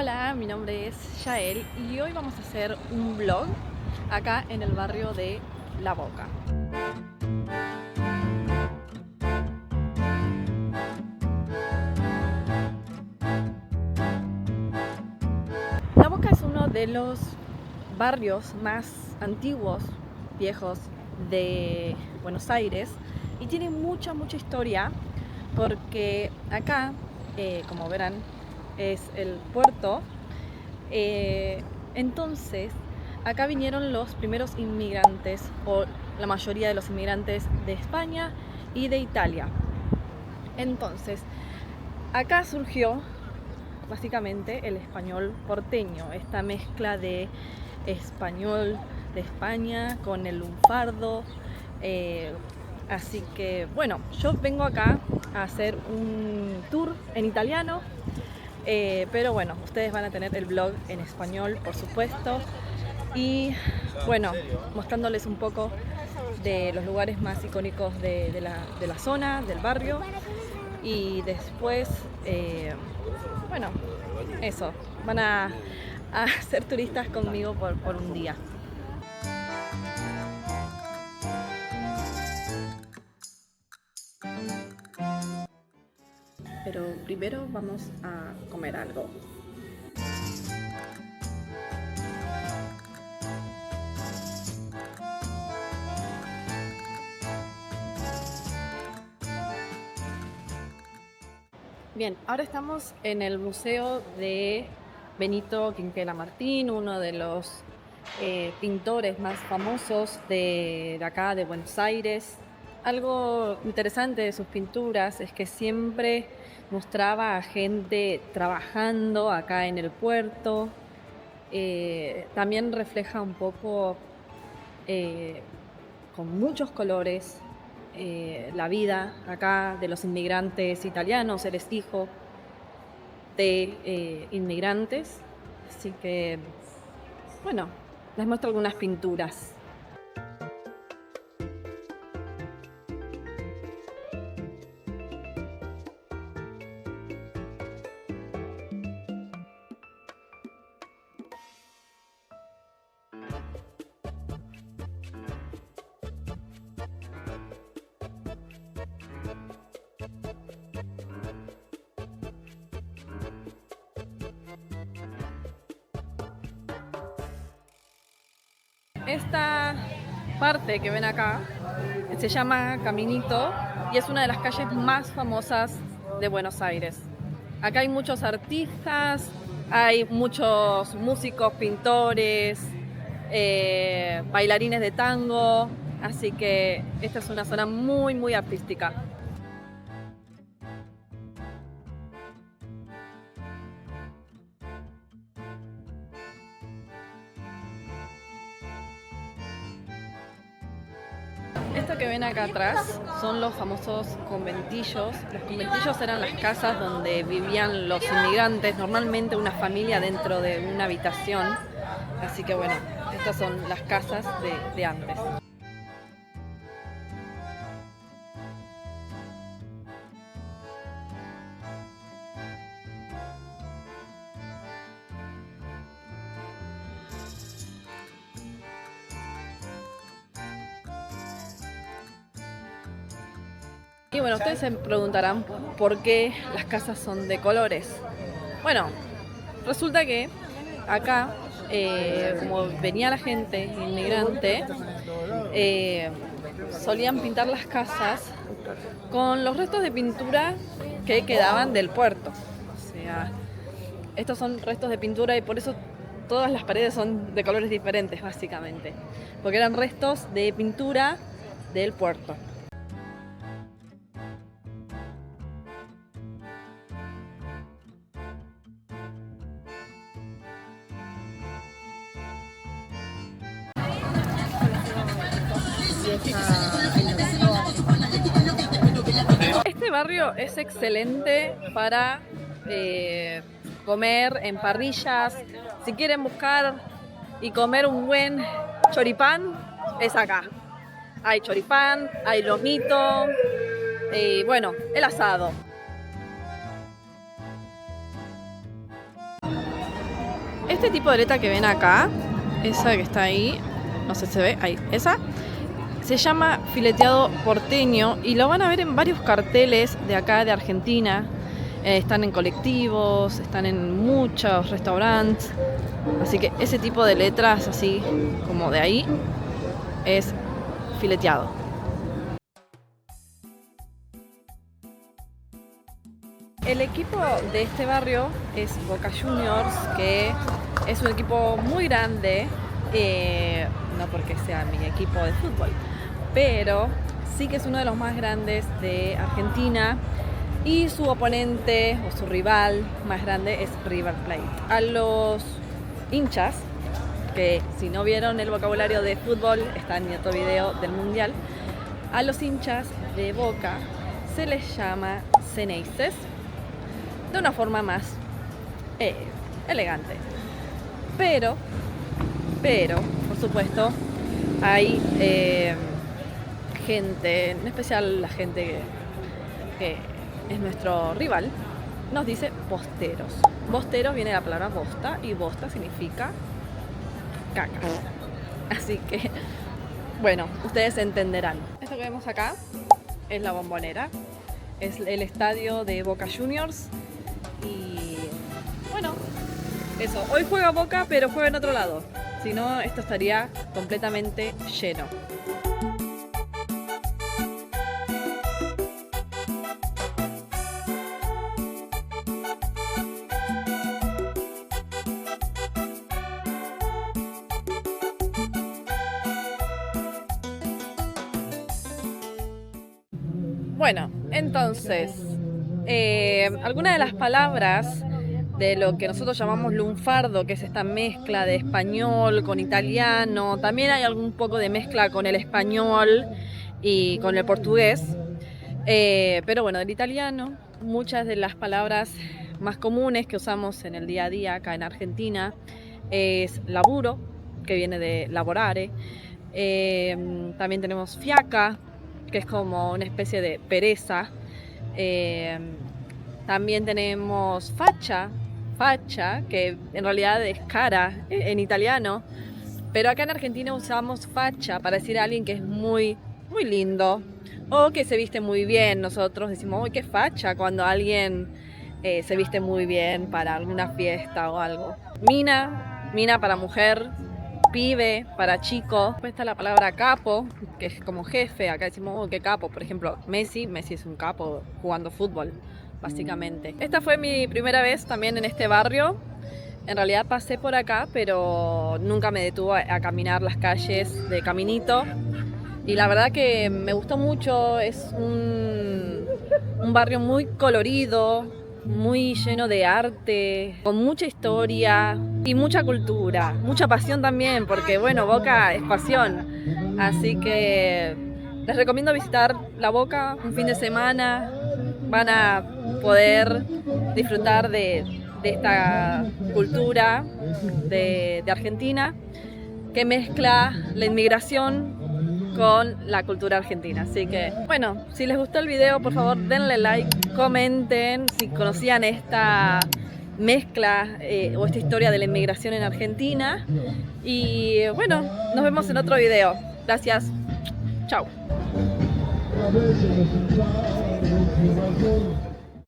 Hola, mi nombre es Yael y hoy vamos a hacer un vlog acá en el barrio de La Boca. La Boca es uno de los barrios más antiguos, viejos de Buenos Aires y tiene mucha historia porque acá, como verán, es el puerto. Entonces, acá vinieron los primeros inmigrantes, o la mayoría de los inmigrantes de España y de Italia. Entonces, acá surgió básicamente el español porteño, esta mezcla de español de España con el lunfardo. Así que, bueno, yo vengo acá a hacer un tour en italiano. Pero bueno, ustedes van a tener el vlog en español, por supuesto, y bueno, mostrándoles un poco de los lugares más icónicos de la zona, del barrio, y después, bueno, eso, van a ser turistas conmigo por un día. Pero primero vamos a comer algo. Bien, ahora estamos en el Museo de Benito Quinquela Martín, uno de los pintores más famosos de acá, de Buenos Aires. Algo interesante de sus pinturas es que siempre mostraba a gente trabajando acá en el puerto. También refleja un poco, con muchos colores, la vida acá de los inmigrantes italianos. Él es hijo de inmigrantes, así que bueno, les muestro algunas pinturas. Esta parte que ven acá se llama Caminito y es una de las calles más famosas de Buenos Aires. Acá hay muchos artistas, hay muchos músicos, pintores, bailarines de tango, así que esta es una zona muy artística. Esto que ven acá atrás son los famosos conventillos. Los conventillos eran las casas donde vivían los inmigrantes, normalmente una familia dentro de una habitación. Así que bueno, estas son las casas de antes. Y bueno, ustedes se preguntarán por qué las casas son de colores. Bueno, resulta que acá, como venía la gente inmigrante, solían pintar las casas con los restos de pintura que quedaban del puerto. O sea, estos son restos de pintura y por eso todas las paredes son de colores diferentes, básicamente. Porque eran restos de pintura del puerto. Este barrio es excelente para comer en parrillas. Si quieren buscar y comer un buen choripán, es acá. Hay choripán, hay lomito y bueno, el asado. Este tipo de letra que ven acá, esa que está ahí, no sé si se ve, ahí, esa, se llama fileteado porteño y lo van a ver en varios carteles de acá de Argentina. Están en colectivos, están en muchos restaurantes. Así que ese tipo de letras así como de ahí es fileteado. El equipo de este barrio es Boca Juniors, que es un equipo muy grande, no porque sea mi equipo de fútbol, pero sí que es uno de los más grandes de Argentina y su oponente o su rival más grande es River Plate. A los hinchas, que si no vieron el vocabulario de fútbol, está en otro video del mundial, a los hinchas de Boca se les llama Ceneices, de una forma más elegante. Pero, por supuesto, hay gente, en especial la gente que es nuestro rival, nos dice bosteros. Bosteros viene de la palabra bosta y bosta significa caca. Así que, bueno, ustedes entenderán. Esto que vemos acá es la Bombonera, es el estadio de Boca Juniors y bueno, eso. Hoy juega Boca, pero juega en otro lado. Si no, esto estaría completamente lleno. Bueno, entonces, algunas de las palabras de lo que nosotros llamamos lunfardo, que es esta mezcla de español con italiano, también hay algún poco de mezcla con el español y con el portugués, pero bueno, del italiano, muchas de las palabras más comunes que usamos en el día a día acá en Argentina es laburo, que viene de lavorare, también tenemos fiaca, que es como una especie de pereza. También tenemos facha, que en realidad es cara en italiano, pero acá en Argentina usamos facha para decir a alguien que es muy, muy lindo o que se viste muy bien. Nosotros decimos, uy, qué facha, cuando alguien se viste muy bien para alguna fiesta o algo. Mina para mujer. Pibe para chico. Después está la palabra capo, que es como jefe. Acá decimos, oh, qué capo. Por ejemplo, Messi es un capo jugando fútbol, básicamente. Esta fue mi primera vez también en este barrio. En realidad pasé por acá, pero nunca me detuve a caminar las calles de caminito. Y la verdad que me gustó mucho. Es un barrio muy colorido, muy lleno de arte, con mucha historia y mucha cultura, mucha pasión también, porque bueno, Boca es pasión. Así que les recomiendo visitar la Boca un fin de semana. Van a poder disfrutar de esta cultura de Argentina que mezcla la inmigración con la cultura argentina. Así que, bueno, si les gustó el video, por favor denle like, comenten si conocían esta mezcla o esta historia de la inmigración en Argentina. Y bueno, nos vemos en otro video. Gracias. Chao.